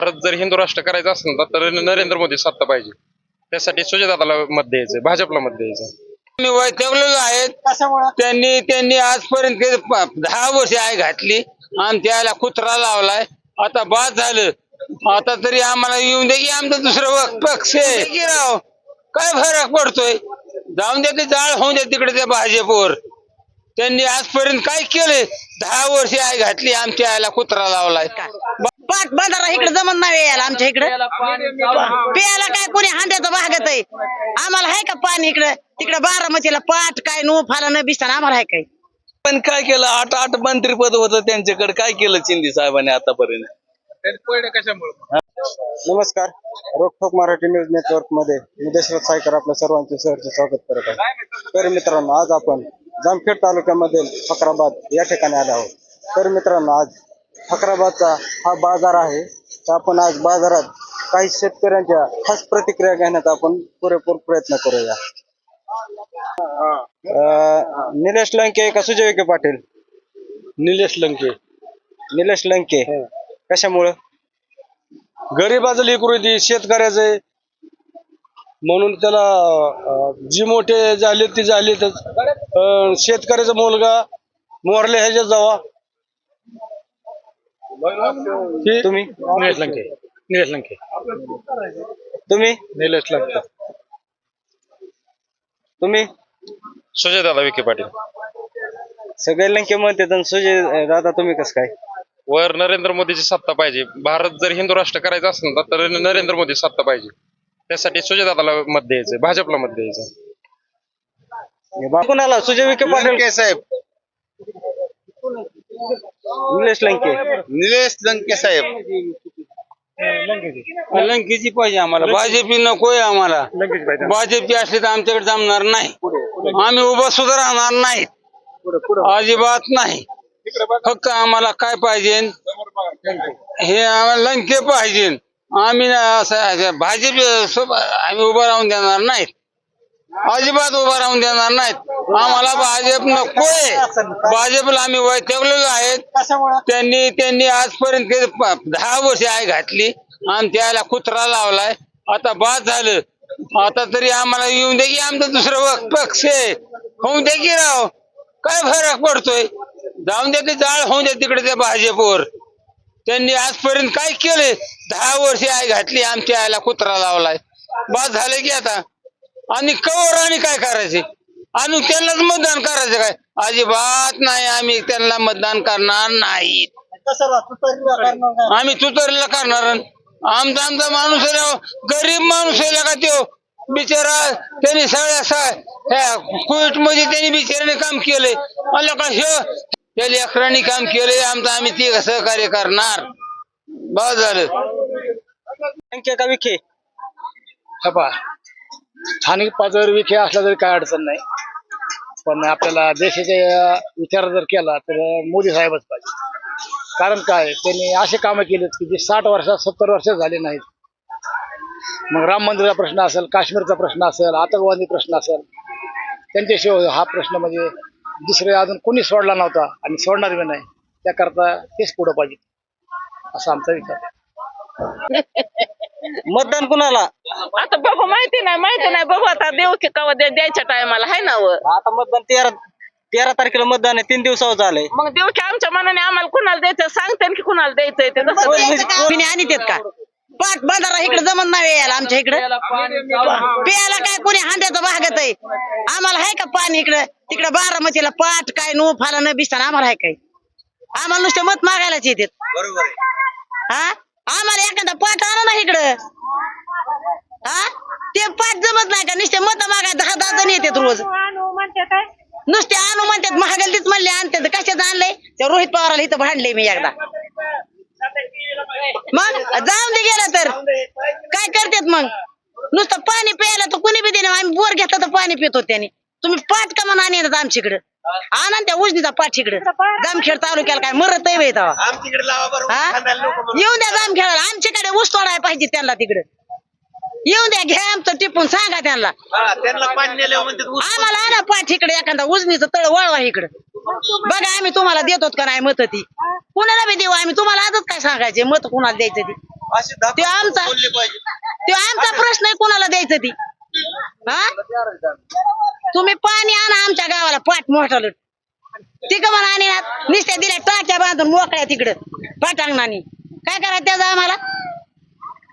भारत जर हिंदू राष्ट्र करायचं असेल ना तर नरेंद्र मोदी सत्ता पाहिजे. त्यासाठी सुजयदादाला मत द्यायचं, भाजपला मत द्यायचं. मी वैतागलेलो आहेत. त्यांनी आजपर्यंत 10 वर्ष आहे घातली आणि त्याला कुत्रा लावलाय. आता बाद झालं. आता तरी आम्हाला येऊन दे की आमचं दुसरं पक्ष आहे की राव. काय फरक पडतोय? जाऊन दे की जाळ होऊन दे तिकडे त्या भाजपवर. त्यांनी आजपर्यंत काय केलंय? 10 वर्ष आहे घातली आमच्या आयला कुत्रा लावलाय. पाट बांधारा इकडे जमत नाही यायला आमच्या इकडे. प्यायला काय कोणी हांड्याचं भागत आहे. आम्हाला आहे का पाणी इकडे? तिकडे बारामतीला पाट काय नो फाला न बिसताना आम्हाला आहे काय? पण काय केलं? 8 मंत्रीपद होतं त्यांच्याकडे. काय केलं शिंदे साहेबांनी आतापर्यंत? नमस्कार, रोखोक मराठी न्यूज नेटवर्क मध्ये मी दशरथ सायकर आपल्या सर्वांचे सहर्ष स्वागत करत आहे. तर मित्रांनो, आज आपण जामखेड तालुक्यामधील फकराबाद या ठिकाणी आलो आहोत. तर मित्रांनो, आज फकराबादचा हा बाजार आहे. तर आपण आज बाजारात काही शेतकऱ्यांच्या खास प्रतिक्रिया घेण्याचा आपण पुरेपूर प्रयत्न करूया. निलेश लंके का सुजय विखे पाटील? निलेश लंके. निलेश लंके. कशामुळं? गरीबाचं लेकरू आहे, शेतकऱ्याचं आहे म्हणून त्याला जी मोठे झाले ते झालेतच. शेतकऱ्याचा मुलगा मोरले ह्याच्या जावा. तुम्ही? निलेश लंके. निलेश लंके. तुम्ही? निलेश लंके. तुम्ही? सुजयदादा विखे पाटील. सगळे लंके म्हणतात आणि सुजय दादा तुम्ही कसं काय? वर नरेंद्र मोदीची सत्ता पाहिजे. भारत जर हिंदू राष्ट्र करायचं असेल ना तर नरेंद्र मोदी सत्ता पाहिजे. त्यासाठी सुजयदादाला मत द्यायचं, भाजपला मत द्यायचं. कुणाला? सुजय विखे पाटील साहेब. निलेश लंके. निलेश लंके साहेब. लंकेची पाहिजे आम्हाला. भाजपी नकोय आम्हाला. भाजपी असली तर आमच्याकडे जमणार नाही. आम्ही उभं सुद्धा राहणार नाही, अजिबात नाही. फक्त आम्हाला काय पाहिजे? हे आम्हाला लंके पाहिजे. आम्ही असं भाजप आम्ही उभं राहून देणार नाहीत, अजिबात उभं राहून देणार नाहीत. आम्हाला भाजप नकोय. भाजपला आम्ही वैतागलेलो आहेत. त्यांनी आजपर्यंत 10 वर्ष आहे घातली आणि त्याला कुत्रा लावलाय. आता बाद झालं. आता तरी आम्हाला येऊन दे की आमचं दुसरं पक्ष आहे. होऊन दे की राव. काय फरक पडतोय? जाऊन दे की जाळ होऊन दे तिकडे त्या भाजपवर. त्यांनी आजपर्यंत काय केलंय? 10 वर्ष आहे घातली आमच्या आयला कुत्रा लावलाय. बाद झालं की आता. आणि कवर आणि काय करायचे? आणि त्यांनाच मतदान करायचं काय? अजिबात नाही. आम्ही त्यांना मतदान करणार नाही. आम्ही तुतारीला करणार. आमचा माणूस आहे, गरीब माणूस आहे का तो बिचारा. त्यांनी सगळ्या कोविड मध्ये त्यांनी बिचाराने काम केलंय. मला का त्या लेकरांनी काम केलंय आमचं. आम्ही ते सहकार्य करणार. बस झालं. लंके का विखे? स्थानिक पातळीवर विखे असला तरी काय अडचण नाही, पण आपल्याला देशाचा विचार जर केला तर मोदी साहेबच पाहिजे. कारण काय, त्यांनी असे कामं केलेत की जे 60 वर्षात 70 वर्ष झाले नाहीत. मग राम मंदिराचा प्रश्न असेल, काश्मीरचा प्रश्न असेल, आतंकवादी प्रश्न असेल, त्यांच्याशिवाय हा प्रश्न म्हणजे दुसरे अजून कोणी सोडला नव्हता आणि सोडणार बी नाही. त्याकरता तेच पुढं पाहिजे असा आमचा विचार आहे. मतदान कुणाला? आता बघू. माहिती नाही बघू. आता देऊ की कवा द्यायच्या टायमाला आहे ना. आता मतदान 13 तारखेला मतदान आहे. 3 दिवसावर झालंय. मग देऊ की आमच्या मनाने. आम्हाला कुणाला द्यायचं सांगते की कुणाला द्यायचंय ते तसं. कोणी आणि देत का? पाट बांधारा इकडे जमत नाही यायला आमच्या इकडे. प्यायला काय कोणी हांड्याचं भागत आहे. आम्हाला आहे का पाणी इकडे? तिकडे बारामतीला पाट काय नो फाला न बिसताना आम्हाला आहे काय? आम्हाला नुसते मत मागायलाच येतात. बरोबर आहे. हा, आम्हाला एखादा पाट आणा ना इकडं. हा, ते पाट जमत नाही का? नुसते मत मागाय 10 जण येतात रोज. नुसते आणू म्हणतात. महागल्लीच म्हणले आणतात. कशाचं आणलंय? त्या रोहित पवाराला इथं भांडले मी एकदा. मग जाऊन दे गेला तर काय करतात? मग नुसतं पाणी प्यायला तर कुणी बी देणे. आम्ही बोर घेतला तर पाणी पितो त्याने. तुम्ही पाट का म्हणून आणतात आमच्याकडे? आणा त्या उजनीचा पाठ इकडे. जामखेड तालुक्याला काय मरत आहे आमच्याकडे लावा बरोबर. येऊन द्या जामखेडाला. आमच्याकडे ऊस तोडायला पाहिजे त्यांना तिकडे. येऊन द्या, घ्या आमचं टिपून, सांगा त्यांना त्यांना पाणी नेल्यावर म्हणतात ऊस आम्हाला आणा पाठ इकडे, एखादा उजनीचं तळ वळवा इकडे, बघा आम्ही तुम्हाला देतो का नाही मत ती, कुणाला बी देऊ आम्ही, तुम्हाला आजच काय सांगायचे मत कुणाला द्यायचं ती, असे दाखवून ते आमचा बोलले पाहिजे. ते आमचा प्रश्न आहे, कुणाला द्यायचं ती. हा तुम्ही पाणी आणा आमच्या गावाला पाठ मोठालं, तिकडं म्हणा आणि नुसत्या दिल्या टाक्या बांधून मोकळ्या तिकडं पाटांगणानी, काय करायचं त्याचं आम्हाला,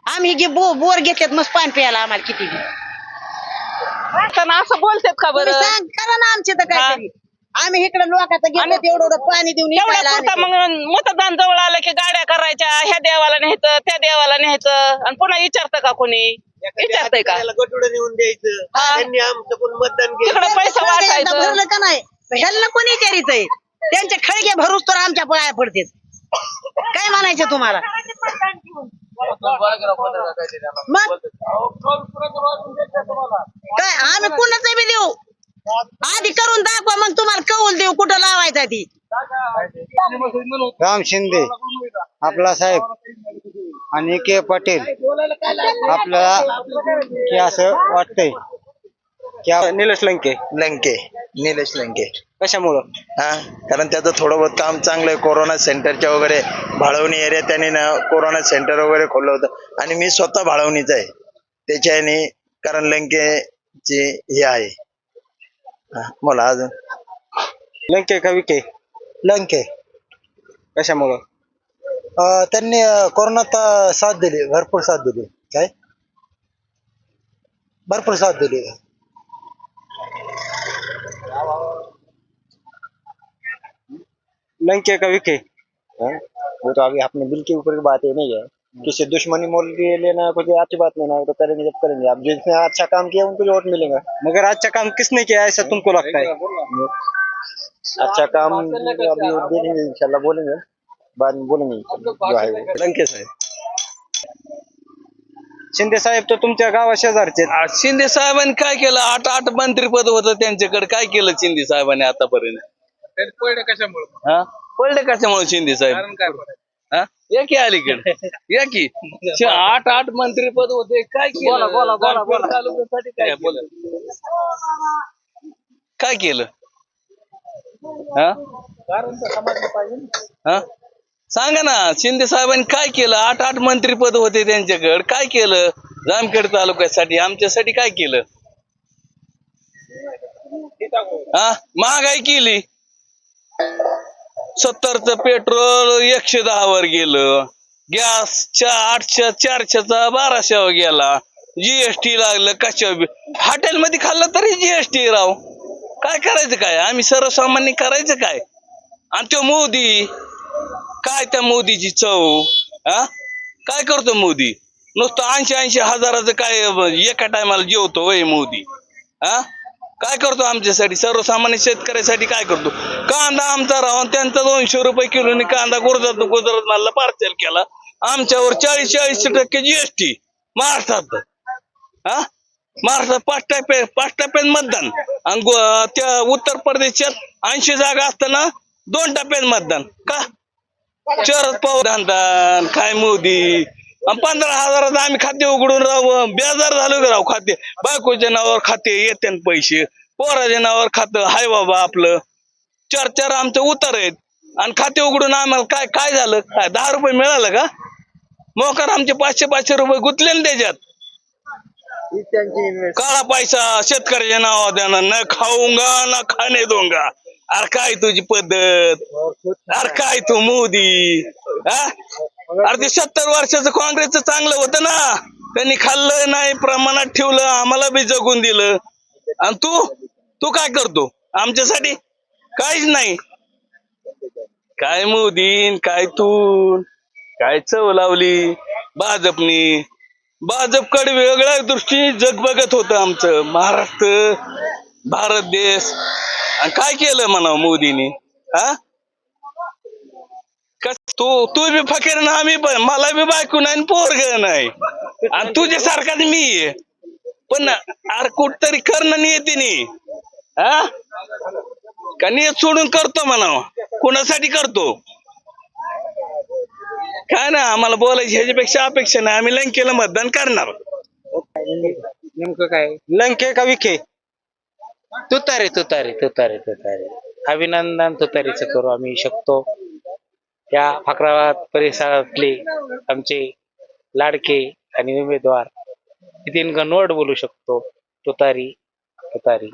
आम्ही बोर घेतल्यात मस्त पाणी प्यायला आम्हाला किती बी. असं बोलतात का तुम्ही बरं? सांग करा ना आमचे तर काहीतरी, आम्ही इकडे लोकांचं घेतो एवढं पाणी देऊन एवढ्या इकायला पुरता आणतो. मग मतदान जवळ आलं की गाड्या करायच्या, ह्या देवाला न्यायचं त्या देवाला न्यायचं, आणि पुन्हा विचारतं का कोणी, विचारतंय का? त्याला गटुडं नेऊन द्यायचं, हा. त्यांनी आमचं पण मतदान तिकडं घ्यायचं. पैसा एकदा वाटायचं. भरलं का नाही ह्याला कोणी विचारितंय, त्यांचे खळगे भरूच तर आमच्या पाया पडतेत, काय म्हणायचं तुम्हाला मग काय आम्ही कुणाचं बी देऊ, आधी करून दाखवा मग तुम्हाला कौल देऊ कुठं लावायचा ती. राम शिंदे आपला साहेब आणि के पाटील, आपल्याला की असं वाटतंय की निलेश लंके निलेश लंके कशामुळं, हा, कारण त्याचं थोडं बहुत काम चांगलं आहे. कोरोना सेंटरच्या वगैरे भाळवणी एरिया त्यांनी ना कोरोना सेंटर वगैरे खोललं होतं, आणि मी स्वतः भाळवणीचा आहे त्याच्याने, कारण लंकेची हे आहे. मला अजून लंके का विके, लंके कशामुळं, त्यांनी कोरोनात साथ दिली, भरपूर साथ दिली, काय भरपूर साथ दिली. लंके का विके, वो तो अभी अपने बिल के ऊपर की बात है, नहीं है किसी दुश्मनी मोल के लेना कुछ अच्छी बात नहीं ना, वो तो करेंगे जब करेंगे, अब जिसने अच्छा काम किया उनको वोट मिलेगा. मगर अच्छा काम किसने किया ऐसा तुमको लगता है, अच्छा काम अभी देखेंगे इंशाल्लाह, बोलेंगे बाद में बोलेंगे जो है वो. लंके साहेब शिंदे साहेब तर तुमच्या गावा शेजारचे आहेत. शिंदे साहेबांनी काय केलं, 8 मंत्रीपद होतं त्यांच्याकडे, काय केलं शिंदे साहेबांनी आतापर्यंत? हा पडले कशामुळे शिंदे साहेब? हा या की अलीकडे या की 8 मंत्रीपद होते, काय केलं? तालुक्यासाठी काय केलं? काय केलं? हा हा सांगा ना, शिंदे साहेबांनी काय केलं? 8 मंत्रीपद होते त्यांच्याकडे, काय केलं जामखेड तालुक्यासाठी, आमच्यासाठी काय केलं? हा महागाई केली, 70चं पेट्रोल 110 वर गेलं, गॅसच्या 800 400चा 1200 वर गेला, जीएसटी लागलं, कशा हॉटेलमध्ये खाल्लं तरी जीएसटी राव, काय करायचं काय? आम्ही सर्वसामान्य करायचं काय? आणि तो मोदी काय, त्या मोदीची चव, हा काय करतो मोदी? नुसतं 80 हजाराचं काय एका टायमाला जेवतो वय मोदी? हा काय करतो आमच्यासाठी, सर्वसामान्य शेतकऱ्यासाठी काय करतो? कांदा आमचा राहून त्यांचा 200 रुपये किलोनी कांदा गुजरात मालला पार्सल केला, आमच्यावर 40% जीएसटी महाराष्ट्रात. हा महाराष्ट्रात 5 टप्प्यात मतदान, आणि त्या उत्तर प्रदेशात 80 जागा असताना 2 टप्प्यात मतदान का? शरद पवार धानदान काय मोदी, 15,000 आम्ही खाते उघडून राहू, बेजार झालो की राव, खाते बायकोच्या नावावर खाते येते पैसे, पोराच्या नावावर खातं हाय बाबा आपलं, 4 आमचं उतार आहेत, आणि खाते उघडून आम्हाला काय काय झालं? काय 10 रुपये मिळालं का? मोकार आमचे 500 रुपये गुंतले ना त्याच्यात, काळा पैसा शेतकऱ्याच्या नावावर देणार, न खाऊंगा ना खाणे दूंगा. अरे काय तुझी पद्धत, अरे काय तू मोदी, हा अरे ते 70 वर्षाचं काँग्रेसचं चांगलं होतं ना, त्यांनी खाल्लं नाही, प्रमाणात ठेवलं, आम्हाला बी जगून दिलं, आणि तू काय करतो आमच्यासाठी? काहीच नाही. काय मोदीन काय तू काय चव लावली भाजपनी, भाजपकडे वेगळ्या दृष्टीने जग बघत होतं आमचं महाराष्ट्र, भारत देश, आणि काय केलं म्हणावं मोदीनी? हा तू बी फकीर ना, आम्ही पण, मला बी बायको नाही पोरग नाही, आणि तुझ्यासारखाच मी आहे, पण अरे कुठतरी करणं येते नी, हा का नियत सोडून करतो म्हणावं? कुणासाठी करतो काय ना, आम्हाला बोलायची ह्याच्यापेक्षा अपेक्षा नाही, आम्ही लंकेला मतदान करणार. नेमकं काय लंके का विखे? तुतारी तुतारी तुतारी तुतारी अभिनंदन तुतारीचं करू आम्ही शकतो. त्या फकराबाद परिसरातले आमचे लाडके आणि उमेदवार नितीन गणवड बोलू शकतो. तुतारी तुतारी.